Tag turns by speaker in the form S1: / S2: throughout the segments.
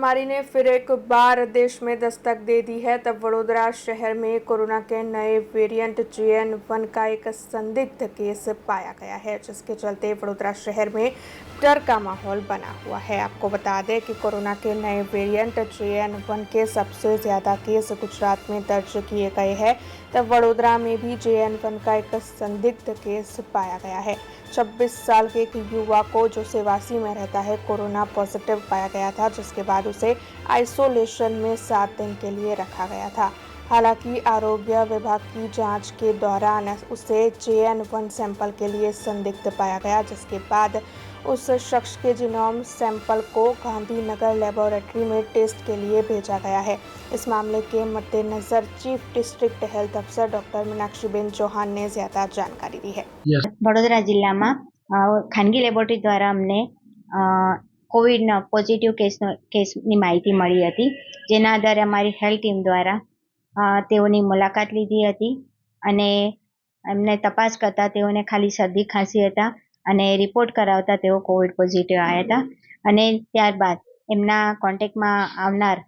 S1: महामारी ने फिर एक बार देश में दस्तक दे दी है। तब वडोदरा शहर में कोरोना के नए वेरिएंट JN1 का एक संदिग्ध केस पाया गया है, जिसके चलते वडोदरा शहर में डर का माहौल बना हुआ है। आपको बता दें कि कोरोना के नए वेरिएंट JN1 के सबसे ज़्यादा केस गुजरात में दर्ज किए गए हैं। तब वडोदरा में भी JN1 का एक संदिग्ध केस पाया गया है। 26 साल के एक युवा को, जो सेवासी में रहता है, कोरोना पॉजिटिव पाया गया था, जिसके बाद उसे आइसोलेशन में 7 दिन के लिए रखा गया था। हालांकि आरोग्य विभाग की जांच के दौरान उसे JN1 सैंपल के लिए संदिग्ध पाया गया, जिसके बाद उस शख्स के जीनोम सैंपल को गांधीनगर लेबोरेटरी में टेस्ट के लिए भेजा गया है। इस मामले के मद्देनजर चीफ डिस्ट्रिक्ट हेल्थ अफसर डॉक्टर मीनाक्षीबेन चौहान ने ज्यादा जानकारी दी है।
S2: વડોદરા જિલ્લામાં ખાનગી લેબોરેટરી દ્વારા અમને કોવિડનો પોઝિટિવ કેસની માહિતી મળી હતી, જેના આધારે અમારી હેલ્થ ટીમ દ્વારા તેઓની મુલાકાત લીધી હતી અને એમને તપાસ કરતા તેઓને ખાલી શરદી ખાંસી હતા અને રિપોર્ટ કરાવતા તેઓ કોવિડ પોઝિટિવ આવ્યા હતા અને ત્યારબાદ એમના કોન્ટેક્ટમાં આવનાર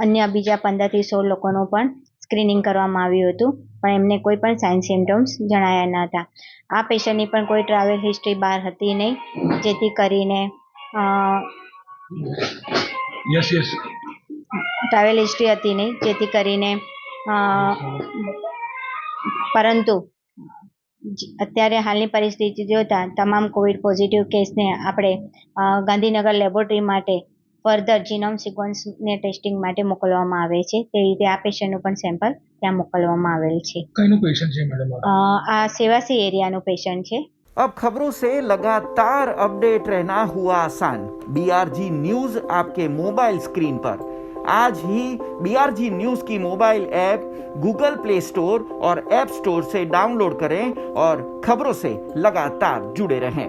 S2: અન્ય બીજા 15 થી 16 લોકોનું પણ સ્ક્રીનિંગ કરવામાં આવ્યું હતું, પણ એમને કોઈ પણ સાઇન સિમ્ટમ્સ જણાયા ન હતા। આ પેશન્ટની પણ કોઈ ટ્રાવેલ હિસ્ટ્રી બહાર હતી નહીં, જેથી કરીને ટ્રાવેલ હિસ્ટ્રી હતી નહીં, જેથી કરીને પરંતુ અત્યારે હાલની પરિસ્થિતિ જોતા તમામ કોવિડ પોઝિટિવ કેસને આપણે ગાંધીનગર લેબોરેટરી માટે ફર્ધર જીનોમ સિક્વન્સને ટેસ્ટિંગ માટે મોકલવામાં આવે છે। તે રીતે આ પેશન્ટનું પણ સેમ્પલ ત્યાં મોકલવામાં આવેલ છે।
S3: કઈનું પેશન્ટ છે મેડમ?
S2: આ સેવાસી એરિયાનું પેશન્ટ છે।
S4: अब खबरों से लगातार अपडेट रहना हुआ आसान। BRG न्यूज आपके मोबाइल स्क्रीन पर। आज ही BRG न्यूज की mobile app Google play store और ऐप स्टोर से डाउनलोड करें और खबरों से लगातार जुड़े रहें।